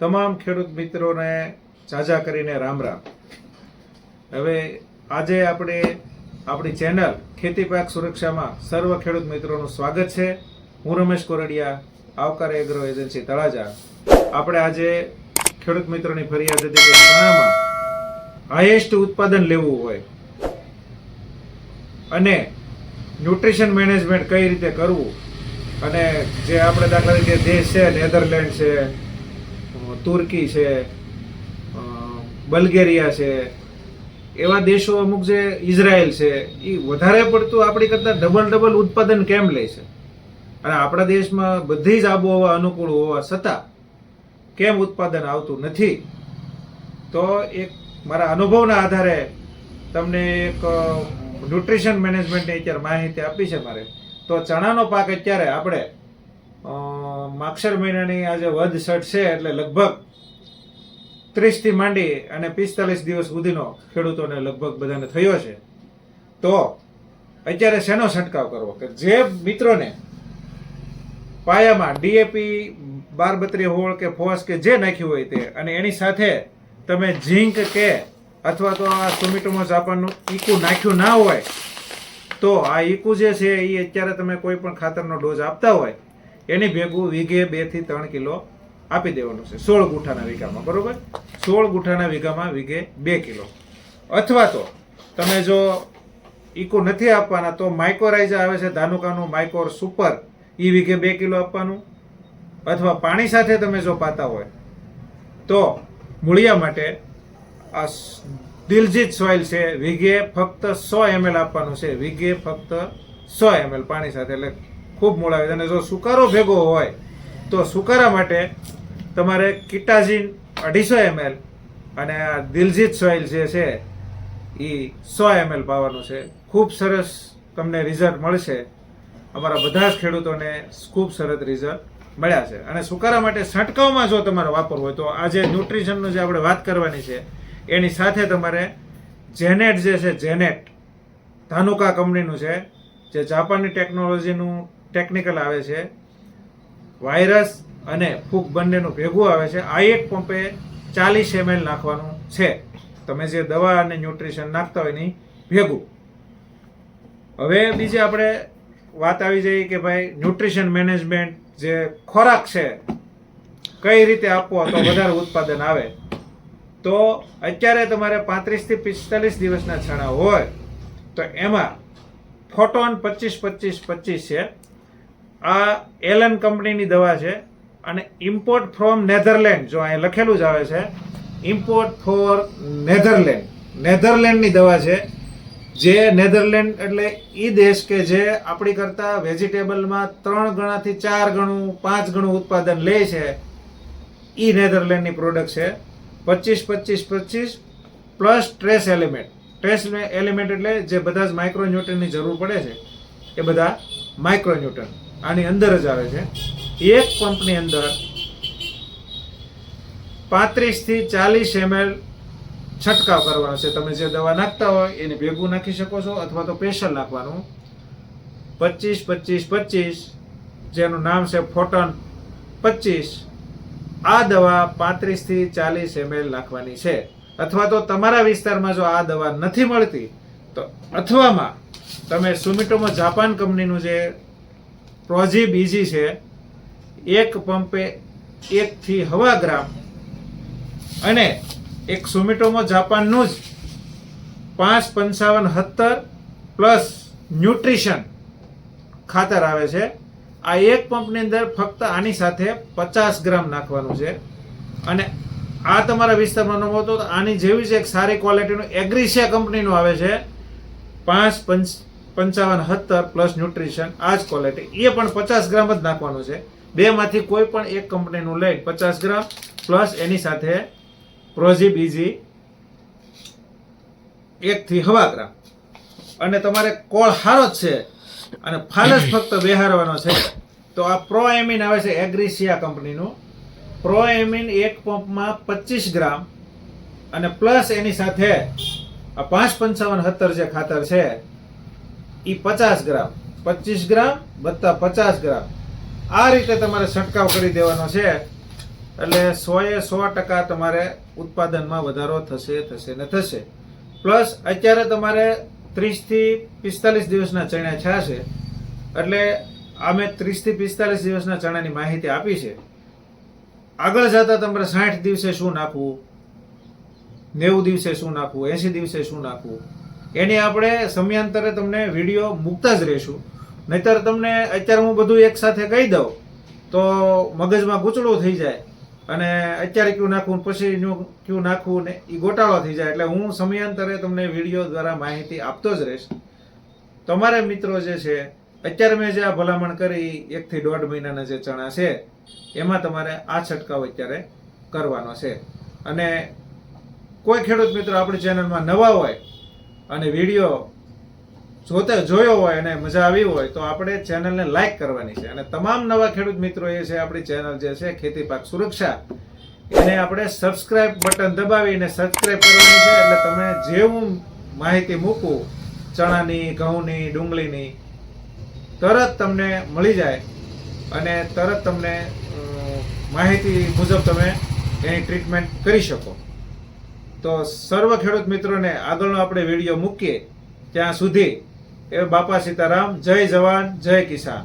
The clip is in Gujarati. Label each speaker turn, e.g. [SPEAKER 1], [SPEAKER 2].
[SPEAKER 1] તમામ ખેડૂત મિત્રોને સાજા કરીને રામ રામ. હવે આજે આપણે આપણી ચેનલ ખેતી પાક સુરક્ષામાં સર્વ ખેડૂત મિત્રોનું સ્વાગત છે. હું રમેશ કોરડિયા, આવકાર એગ્રો એજન્સી તળાજા. આપણે આજે ખેડૂત મિત્રોની ફરિયાદ હતી કે ચણામાં હાઈએસ્ટ ઉત્પાદન લેવું હોય અને ન્યુટ્રિશન મેનેજમેન્ટ કઈ રીતે કરવું, અને જે આપણે દાખલા તરીકે દેશ છે, નેધરલેન્ડ છે, તુર્કી છે, બલ્ગેરિયા છે, એવા દેશો અમુક જે ઇઝરાયલ છે, એ વધારે પડતું આપણી કરતાં ડબલ ઉત્પાદન કેમ લે છે, અને આપણા દેશમાં બધી જ આબોહવા અનુકૂળ હોવા છતાં કેમ ઉત્પાદન આવતું નથી. તો એક મારા અનુભવના આધારે તમને એક ન્યુટ્રિશન મેનેજમેન્ટની અત્યારે માહિતી આપી છે મારે. તો ચણાનો પાક અત્યારે આપણે માગસર મહિનાની આજે વધ સટ છે, એટલે લગભગ 30 થી માંડી અને 45 દિવસ સુધીનો ખેડૂતોને લગભગ બધાને થયો છે. તો અત્યારે શેનો છંટકાવ કરવો કે જે મિત્રોને પાયામાં ડીએપી 12-32 કે ફોસ કે જે નાખ્યું હોય તે, અને એની સાથે તમે ઝીંક કે અથવા તો આ સુમિટોમો જાપાનનું ઈકુ નાખ્યું ના હોય, તો આ ઈકુ જે છે એ અત્યારે તમે કોઈ પણ ખાતરનો ડોઝ આપતા હોય એની ભેગું વીઘે 2 થી 3 કિલો આપી દેવાનું છે. 16 ગુઠાના વીઘામાં, બરોબર? 16 ગુઠાના વીઘામાં વીઘે 2 કિલો. અથવા તો તમે જો ઈકુ નથી આપવાના તો માઇકોરાઇઝા આવે છે ધાનુકાનું માઇકોર સુપર, એ વીઘે 2 કિલો આપવાનું. અથવા પાણી સાથે તમે જો પાતા હોય તો મૂળિયા માટે આ દિલજીત સોઇલ છે, વીઘે ફક્ત 100 ml આપવાનું છે, વીઘે ફક્ત 100 ml પાણી સાથે, એટલે ખૂબ મૂળ આવે. અને જો સુકારો ભેગો હોય તો સુકારા માટે તમારે કિટાઝીન 250 ml અને આ દિલજીત સોઇલ જે છે એ 100 ml પાવાનું છે. ખૂબ સરસ તમને રિઝલ્ટ મળશે. અમારા બધા જ ખેડૂતોને ખૂબ સરસ રિઝલ્ટ મળ્યા છે. અને સુકારા માટે છંટકાવમાં જો તમારે વાપરવું હોય તો આજે ન્યુટ્રિશનનું જે આપણે વાત કરવાની છે એની સાથે તમારે જેનેટ જે છે, જેનેટ ધાનુકા કંપનીનું છે, જે જાપાનની ટેકનોલોજીનું ટેકનિકલ આવે છે, વાયરસ અને ફૂગ બંનેનું ભેગું આવે છે. આ એક પંપે 40 ml નાખવાનું છે, તમે જે દવા અને ન્યુટ્રિશન નાખતા હોય એની ભેગું. હવે બીજી આપણે વાત આવી જઈએ કે ભાઈ ન્યુટ્રિશન મેનેજમેન્ટ, જે ખોરાક છે કઈ રીતે આપવો તો વધારે ઉત્પાદન આવે. તો અત્યારે તમારે 35 થી 45 દિવસના છાણા હોય તો એમાં ફોટોન 25-25-25 છે. આ એલન કંપનીની દવા છે અને ઇમ્પોર્ટ ફ્રોમ નેધરલેન્ડ, જો અહીં લખેલું જ આવે છે ઇમ્પોર્ટ ફોર નેધરલેન્ડ, નેધરલેન્ડની દવા છે. જે નેધરલેન્ડ એટલે એ દેશ કે જે આપણી કરતાં વેજીટેબલમાં 3 ગણાથી 4 ગણું 5 ગણું ઉત્પાદન લે છે, એ નેધરલેન્ડની પ્રોડક્ટ છે. 25-25-25 plus trace element. Trace element એટલે જે બધા જ માઇક્રોન્યુટ્રનની જરૂર પડે છે એ બધા માઇક્રોન્યુટ્રન આની અંદર જ આવે છે. એક પંપની અંદર 35 થી 40 ml છંટકાવ કરવાનો છે. તમે જે દવા નાખતા હોય એને ભેગું નાખી શકો છો, અથવા તો સ્પેશિયલ નાખવાનું. 25-25-25 જેનું નામ છે ફોટોન 25. આ દવા 35 થી 40 ml નાખવાની છે. અથવા તો તમારા વિસ્તારમાં જો આ દવા નથી મળતી તો અથવામાં તમે સુમિટોમો જાપાન કંપનીનું જે પ્રોજી બીજી છે, એક પંપે 1 થી 1.5 ગ્રામ, અને એક સુમિટોમો જાપાનનું જ 5-55-70 પ્લસ ન્યુટ્રિશન ખાતર આવે છે. આ એક પંપની અંદર ફક્ત આની સાથે 50 ગ્રામ નાખવાનું છે. અને આ તમારા વિસ્તારમાં ન મળતો તો આની જેવી જ એક સારી ક્વોલિટીનું એગ્રીશિયા કંપનીનું આવે છે, 5-55-70 પ્લસ ન્યુટ્રિશન, આ જ ક્વોલિટી, એ પણ 50 ગ્રામ જ નાખવાનું છે. બેમાંથી કોઈ પણ એક કંપનીનું લઈ 50 ગ્રામ પ્લસ એની સાથે પ્રોજી બીજી 1 થી 1.5 ગ્રામ. અને તમારે કોળ હારો જ છે અને ફાલ જ ફક્ત બેહારવાનો છે તો આ પ્રો એમિન આવે છે એગ્રીશિયા કંપનીનું. પ્રો એમિન એક પંપમાં 25 ગ્રામ અને પ્લસ એની સાથે આ 5-55-70 જે ખાતર છે એ 50 ગ્રામ, 25 ગ્રામ વત્તા 50 ગ્રામ, આ રીતે તમારે છંટકાવ કરી દેવાનો છે. એટલે 100% તમારે ઉત્પાદનમાં વધારો થશે ને થશે. પ્લસ અત્યારે તમારે 30 થી 45 દિવસના ચણા થયા છે, એટલે અમે 30 થી 45 દિવસના ચણાની માહિતી આપી છે. આગળ જતા તમારે 60 દિવસે શું નાખવું, 90 દિવસે શું નાખવું, 80 દિવસે શું નાખવું, એની આપણે સમયાંતરે તમને વિડીયો મૂકતા જ રહીશું. નહીતર તમને અત્યારે હું બધું એક સાથે કહી દઉં તો મગજમાં ગૂંચળું થઈ જાય અને અત્યારે કયું નાખવું પછી કયું નાખવું ને એ ગોટાળો થઈ જાય. એટલે હું સમયાંતરે તમને વિડીયો દ્વારા માહિતી આપતો જ રહીશ. તમારે મિત્રો જે છે અત્યારે મેં જે આ ભલામણ કરી 1 થી 1.5 મહિનાના જે ચણા છે એમાં તમારે આ છંટકાવ અત્યારે કરવાનો છે. અને કોઈ ખેડૂત મિત્રો આપણી ચેનલમાં નવા હોય અને વિડીયો જોયો હોય અને મજા આવી હોય તો આપણે ચેનલને લાઈક કરવાની છે. અને તમામ નવા ખેડૂત મિત્રો એ છે આપણી ચેનલ જે છે ખેતી પાક સુરક્ષા, એને આપણે સબસ્ક્રાઇબ બટન દબાવીને સબસ્ક્રાઇબ કરવાની છે. એટલે તમે જેવું માહિતી મૂકું ચણાની, ઘઉંની, ડુંગળીની, તરત તમને મળી જાય અને તરત તમને માહિતી મુજબ તમે એની ટ્રીટમેન્ટ કરી શકો. તો સર્વ ખેડૂત મિત્રોને આગળનો આપણે વિડીયો મૂકીએ ત્યાં સુધી એ બાપા સીતારામ, જય જવાન જય કિસાન.